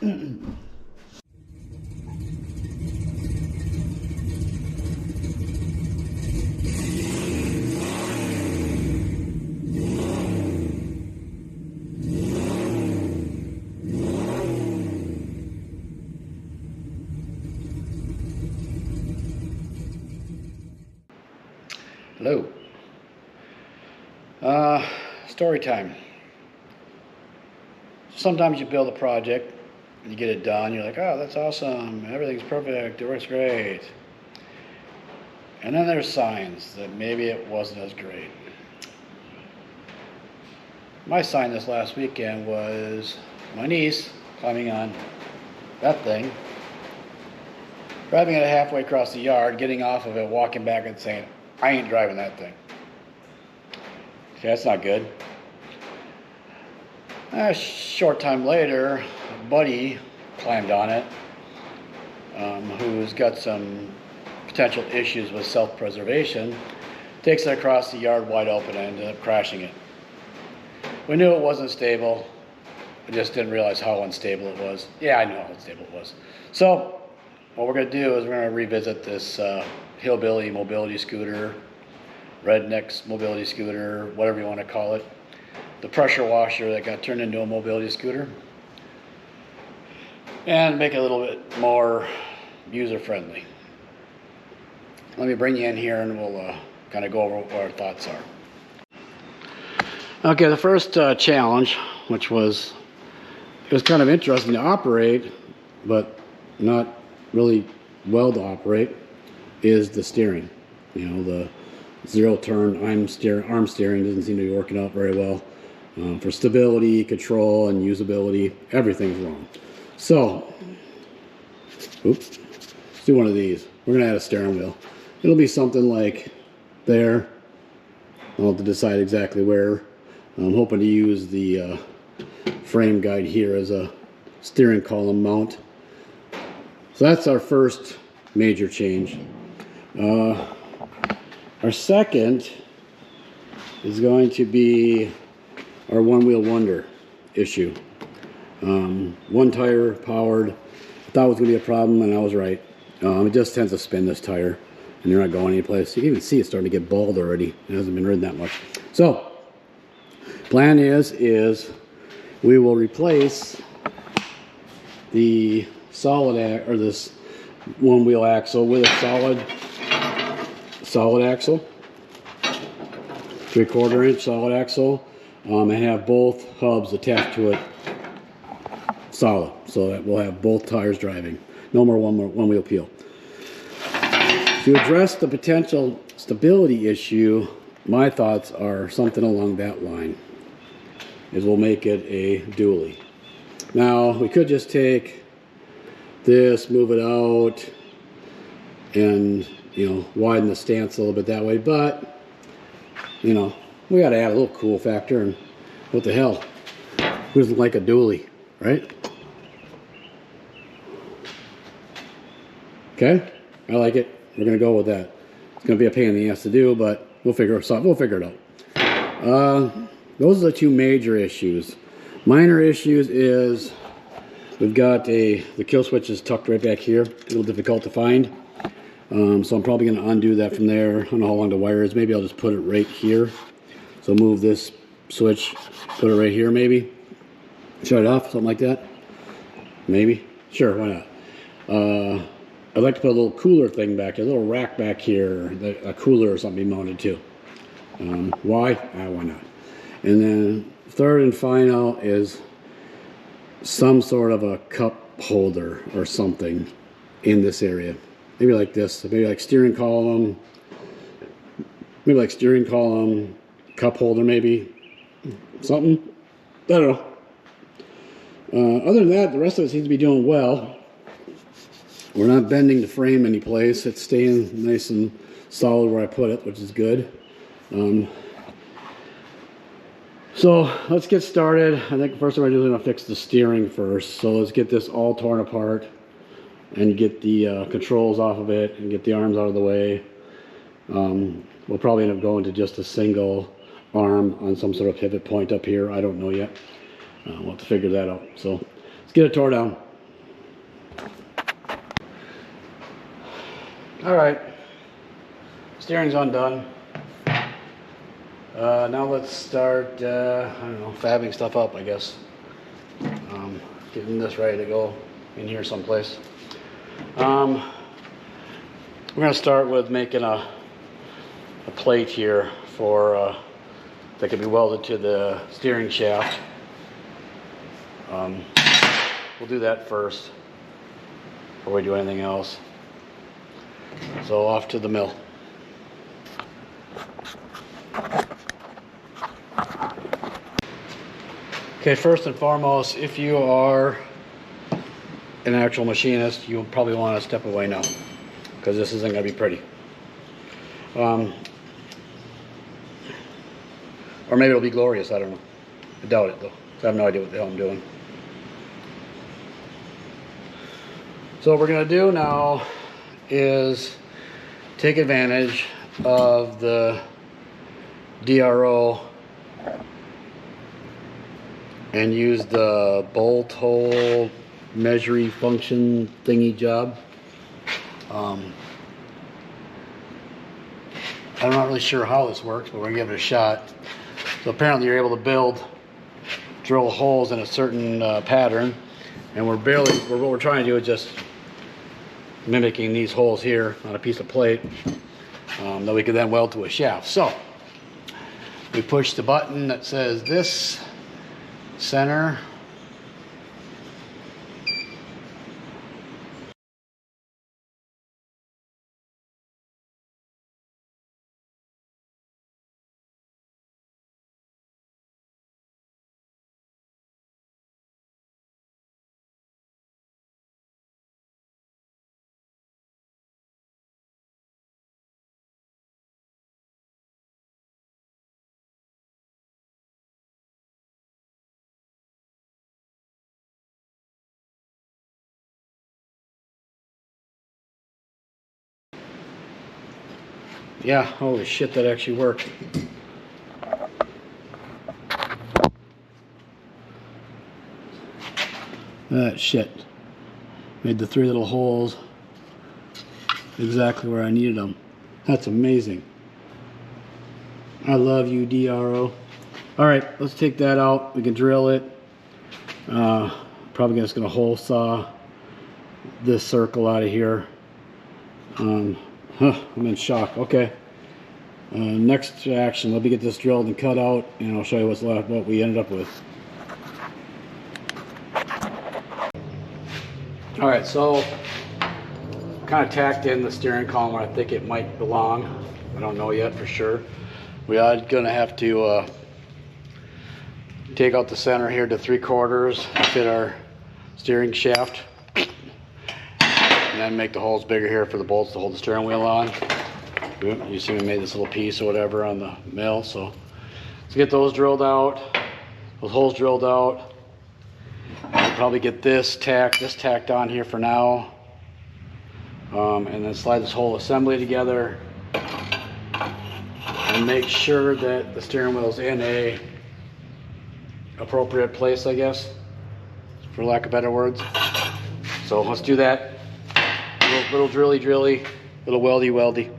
Hello. Story time. Sometimes you build a project and you get it done. You're like, oh, that's awesome. Everything's perfect. It works great. And then there's signs that maybe it wasn't as great. My sign this last weekend was my niece climbing on that thing, driving it halfway across the yard, getting off of it, walking back and saying, I ain't driving that thing. Okay, that's not good. A short time later, a buddy climbed on it, who's got some potential issues with self-preservation, takes it across the yard wide open and ended up crashing it. We knew it wasn't stable. I just didn't realize how unstable it was. Yeah, I know how unstable it was. So what we're going to do is we're going to revisit this hillbilly mobility scooter, redneck's mobility scooter, whatever you want to call it. The pressure washer that got turned into a mobility scooter, and make it a little bit more user-friendly. Let me bring you in here and we'll kind of go over what our thoughts are. Okay, the first challenge, which was, it was kind of interesting to operate, but not really well to operate, is the steering. You know, the zero turn arm steering doesn't seem to be working out very well. For stability, control, and usability, everything's wrong. So, oops, let's do one of these. We're going to add a steering wheel. It'll be something like there. I'll have to decide exactly where. I'm hoping to use the frame guide here as a steering column mount. So that's our first major change. Our second is going to be our one-wheel wonder issue. One tire powered. I thought it was going to be a problem, and I was right. It just tends to spin, this tire, and you're not going anyplace. You can even see it's starting to get bald already. It hasn't been ridden that much. So, plan is we will replace the solid or this one-wheel axle with a solid axle, 3/4 inch solid axle. And have both hubs attached to it solid, so that we'll have both tires driving. No more one wheel peel. To address the potential stability issue, my thoughts are something along that line. Is we'll make it a dually. Now we could just take this, move it out, and widen the stance a little bit that way, but we got to add a little cool factor, and what the hell? Who doesn't like a dually, right? Okay, I like it. We're gonna go with that. It's gonna be a pain in the ass to do, but we'll figure it out. Those are the two major issues. Minor issues is we've got the kill switch is tucked right back here. A little difficult to find. So I'm probably gonna undo that from there. I don't know how long the wire is. Maybe I'll just put it right here. So move this switch, put it right here maybe. Shut it off, something like that. Maybe. Sure, why not? I'd like to put a little cooler thing back here, a little rack back here, a cooler or something be mounted to. Why? Why not? And then third and final is some sort of a cup holder or something in this area. Maybe like this, maybe like steering column, cup holder maybe, something, I don't know. Other than that, the rest of it seems to be doing well. We're not bending the frame any place. It's staying nice and solid where I put it, which is good. So let's get started. I think first thing we're going to do is fix the steering first. So let's get this all torn apart and get the controls off of it and get the arms out of the way. We'll probably end up going to just a single arm on some sort of pivot point up here. I don't know yet. We'll have to figure that out. So let's get it tore down. All right, steering's undone. Now let's start, I don't know, fabbing stuff up, I guess. Getting this ready to go in here someplace. We're going to start with making a plate here for that can be welded to the steering shaft. We'll do that first before we do anything else. So off to the mill. Okay, first and foremost, if you are an actual machinist, you'll probably want to step away now, because this isn't going to be pretty. Or maybe it'll be glorious, I don't know. I doubt it though, I have no idea what the hell I'm doing. So what we're going to do now is take advantage of the DRO and use the bolt hole measuring function thingy job. I'm not really sure how this works, but we're gonna give it a shot. So apparently you're able to drill holes in a certain pattern, and what we're trying to do is just mimicking these holes here on a piece of plate that we can then weld to a shaft. So we push the button that says this center. Yeah, holy shit, that actually worked. That shit. Made the 3 little holes exactly where I needed them. That's amazing. I love you, DRO. Alright, let's take that out. We can drill it. Probably just gonna hole saw this circle out of here. I'm in shock. Okay. Next action, let me get this drilled and cut out, and I'll show you what's left, what we ended up with. Alright, so kind of tacked in the steering column where I think it might belong. I don't know yet for sure. We are gonna have to take out the center here to 3/4 to fit our steering shaft, and then make the holes bigger here for the bolts to hold the steering wheel on. You see we made this little piece or whatever on the mill, so let's get those drilled out, those holes drilled out. We'll probably get this tacked on here for now, and then slide this whole assembly together and make sure that the steering wheel is in a appropriate place, I guess, for lack of better words. So let's do that. Little drilly, little weldy.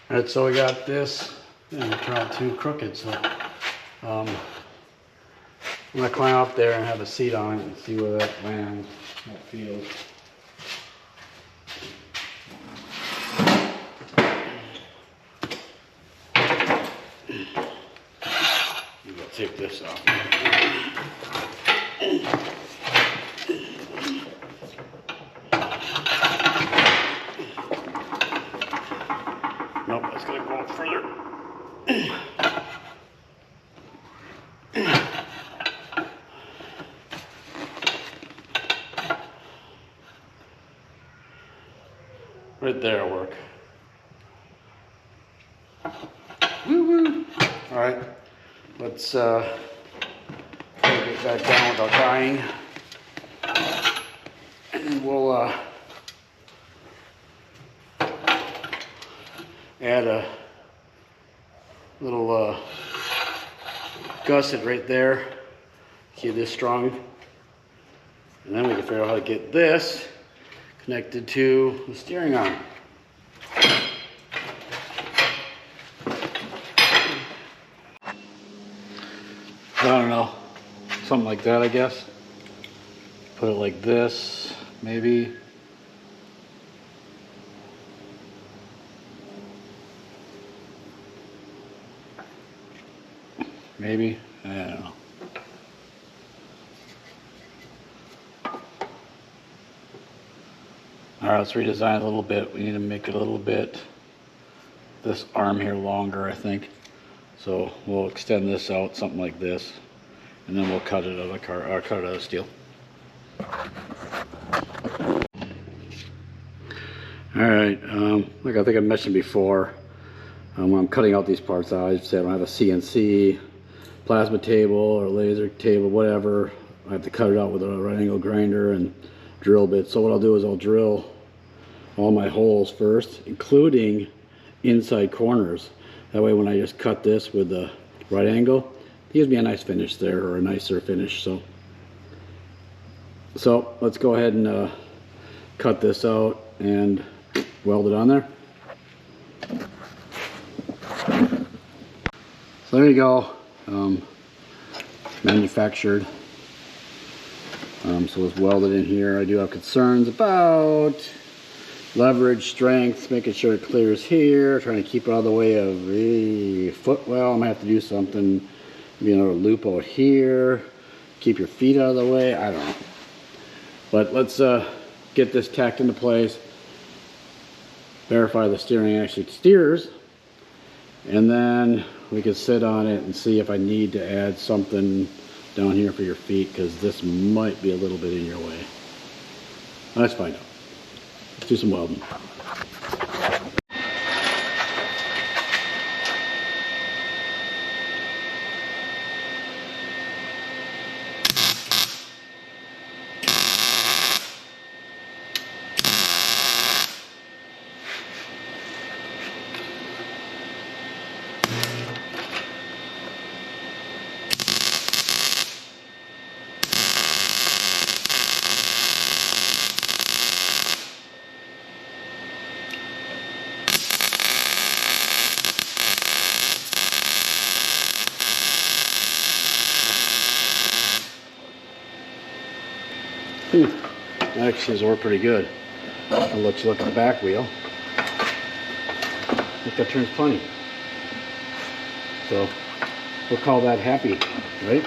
All right, so we got this, and it turned out too crooked, so I'm gonna climb up there and have a seat on it and see where that lands, that feels. I'm gonna take this off. Nope, that's gonna go up further. Right there will work. Woo-woo. All right, let's get back down without dying, and then we'll add a little gusset right there. Keep this strong And then we can figure out how to get this connected to the steering arm. I don't know, something like that, I guess. Put it like this, maybe. Maybe, I don't know. All right, let's redesign it a little bit. We need to make it a little bit, this arm here longer, I think. So we'll extend this out, something like this, and then we'll cut it out of cut it out of steel. All right, like I think I mentioned before, when I'm cutting out these parts out, I say I don't have a CNC plasma table or laser table, whatever. I have to cut it out with a right angle grinder and drill bits. So what I'll do is I'll drill all my holes first, including inside corners. That way when I just cut this with the right angle, it gives me a nice finish there, or a nicer finish. So let's go ahead and cut this out and weld it on there. So there you go, manufactured. So it's welded in here. I do have concerns about leverage, strength, making sure it clears here, trying to keep it out of the way of the footwell. I'm gonna have to do something, maybe another loop out here, keep your feet out of the way, I don't know. But let's get this tacked into place, verify the steering actually steers, and then we can sit on it and see if I need to add something down here for your feet, because this might be a little bit in your way. Let's find out. Let's do some welding. Actually, we're pretty good. I'll let you look at the back wheel. I think that turns plenty. So we'll call that happy, right?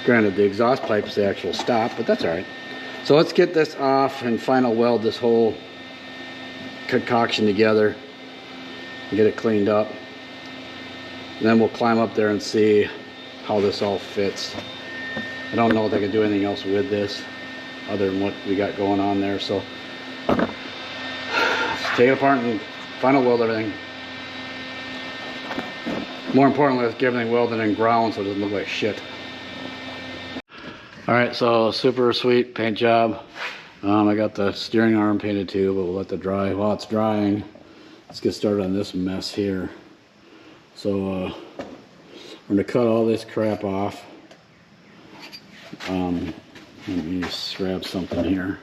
Granted, the exhaust pipe's the actual stop, but that's all right. So let's get this off and final weld this whole concoction together and get it cleaned up. And then we'll climb up there and see how this all fits. I don't know if I can do anything else with this other than what we got going on there. So let's take it apart and final weld everything. More importantly, let's get everything welded and ground so it doesn't look like shit. All right, so super sweet paint job. I got the steering arm painted too, but we'll let that dry. While it's drying, let's get started on this mess here. So we're gonna cut all this crap off. Let me just grab something here.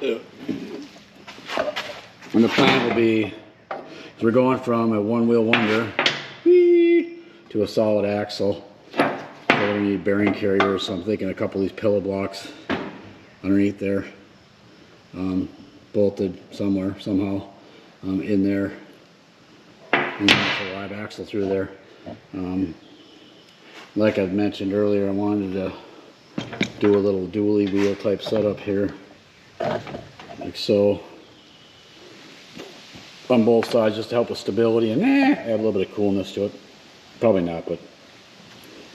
And the plan will be, we're going from a one-wheel wonder to a solid axle. So we need bearing carriers, so I'm thinking a couple of these pillow blocks underneath there, bolted somewhere, somehow, in there, and then a live axle through there. Like I've mentioned earlier, I wanted to do a little dually wheel type setup here, like so, on both sides, just to help with stability and add a little bit of coolness to it. Probably not, but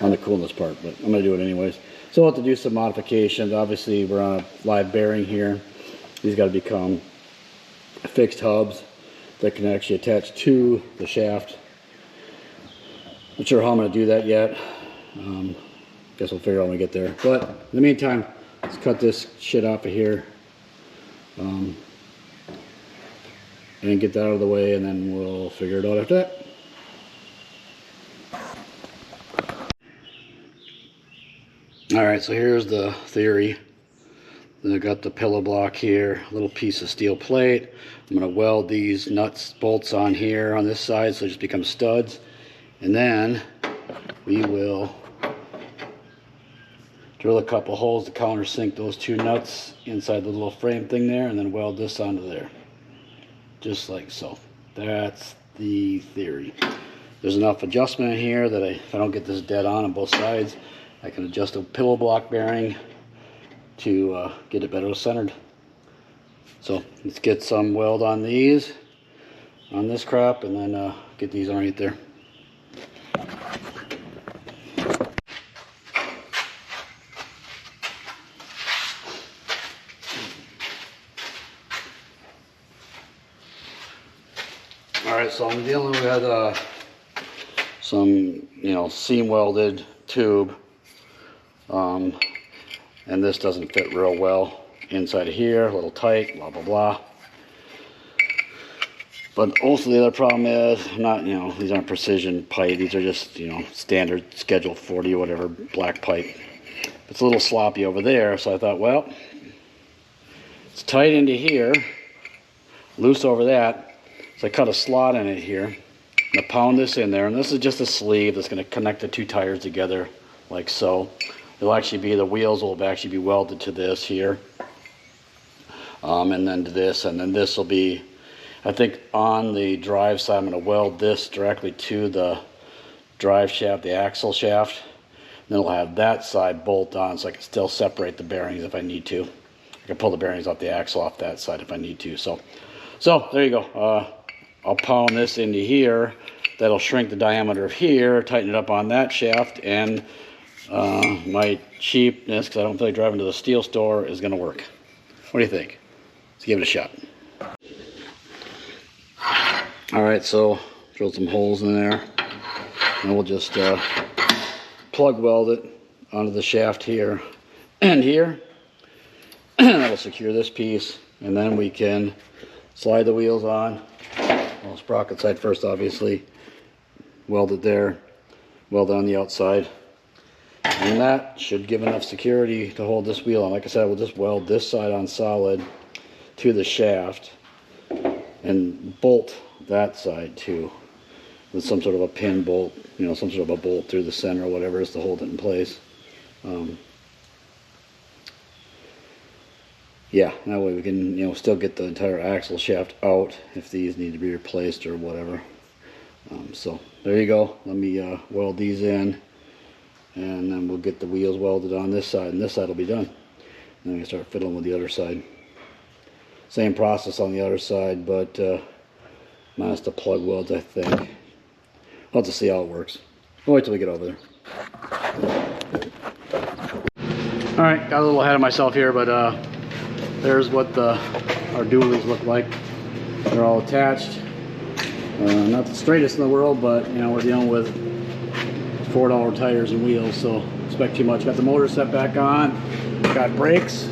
on the coolness part, but I'm going to do it anyways. So we'll have to do some modifications. Obviously, we're on a live bearing here. These got to become fixed hubs that can actually attach to the shaft. Not sure how I'm going to do that yet. Guess we'll figure out when we get there. But in the meantime, let's cut this shit off of here. And get that out of the way, and then we'll figure it out after that. All right, so here's the theory. Then I've got the pillow block here, a little piece of steel plate. I'm going to weld these nuts, bolts on here on this side so it just becomes studs. And then we will drill a couple holes to countersink those two nuts inside the little frame thing there, and then weld this onto there. Just like so. That's the theory. There's enough adjustment in here that if I don't get this dead on both sides, I can adjust a pillow block bearing to get it better centered. So let's get some weld on these, on this crap, and then get these underneath there. Alright, so I'm dealing with some, seam welded tube, and this doesn't fit real well inside of here, a little tight, blah blah blah. But also the other problem is, these aren't precision pipe, these are just, standard schedule 40 or whatever, black pipe. It's a little sloppy over there, so I thought, well, it's tight into here, loose over that. So I cut a slot in it here. I'm going to pound this in there, and this is just a sleeve that's going to connect the two tires together like so. It'll actually be, the wheels will actually be welded to this here, and then to this, and then this will be, I think on the drive side I'm going to weld this directly to the drive shaft, the axle shaft, and then it'll have that side bolt on so I can still separate the bearings if I need to. I can pull the bearings off the axle off that side if I need to. So there you go. I'll pound this into here. That'll shrink the diameter of here, tighten it up on that shaft, and my cheapness, because I don't feel like driving to the steel store, is going to work. What do you think? Let's give it a shot. Alright, so drilled some holes in there, and we'll just plug weld it onto the shaft here and here. That'll secure this piece, and then we can slide the wheels on. Well, sprocket side first, obviously. Weld it there, weld it on the outside, and that should give enough security to hold this wheel on. Like I said, we'll just weld this side on solid to the shaft and bolt that side too with some sort of a pin bolt, some sort of a bolt through the center or whatever is to hold it in place. Yeah, that way we can, still get the entire axle shaft out if these need to be replaced or whatever. So there you go. Let me weld these in, and then we'll get the wheels welded on this side, and this side will be done. Then we can start fiddling with the other side. Same process on the other side, but minus the plug welds, I think. We'll have to see how it works. We'll wait till we get over there. Alright, got a little ahead of myself here, but there's what our dualies look like. They're all attached. Not the straightest in the world, but we're dealing with $4 tires and wheels, so expect too much. Got the motor set back on. Got brakes.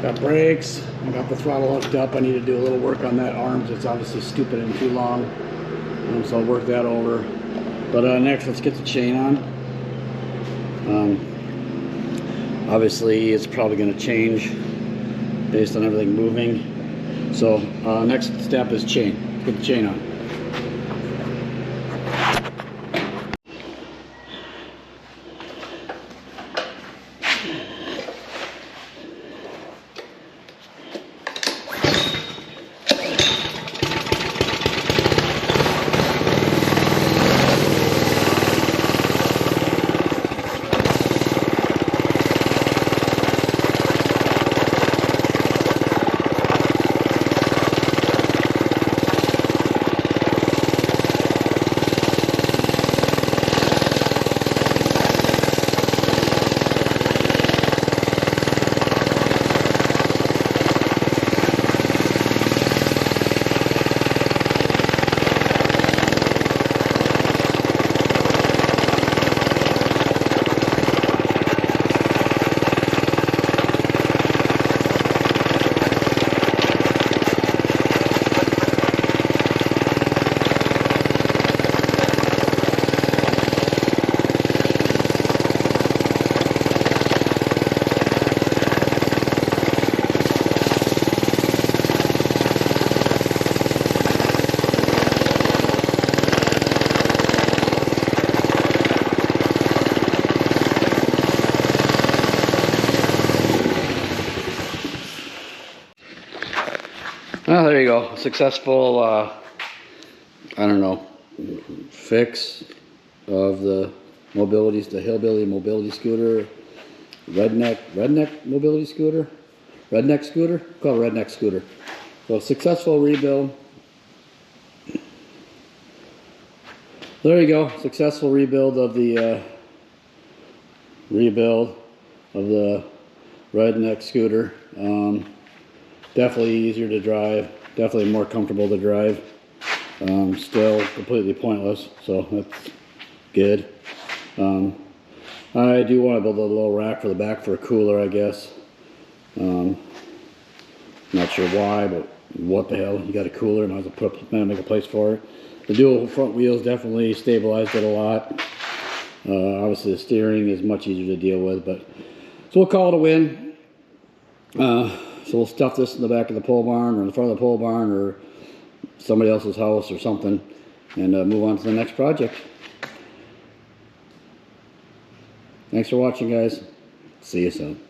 Got brakes. I got the throttle hooked up. I need to do a little work on that arm. It's obviously stupid and too long, so I'll work that over. But next, let's get the chain on. Obviously it's probably going to change based on everything moving, so next step is chain. Put the chain on. Well, there you go. Successful, I don't know, fix of the hillbilly mobility scooter, redneck mobility scooter, redneck scooter, called redneck scooter. So successful rebuild. There you go. Successful rebuild of the redneck scooter. Definitely easier to drive, definitely more comfortable to drive. Still completely pointless, so that's good. I do want to build a little rack for the back for a cooler, I guess. Not sure why, but what the hell, you got a cooler, might as well make a place for it. The dual front wheels definitely stabilized it a lot. Obviously the steering is much easier to deal with, but so we'll call it a win. So we'll stuff this in the back of the pole barn or in the front of the pole barn or somebody else's house or something, and move on to the next project. Thanks for watching, guys. See you soon.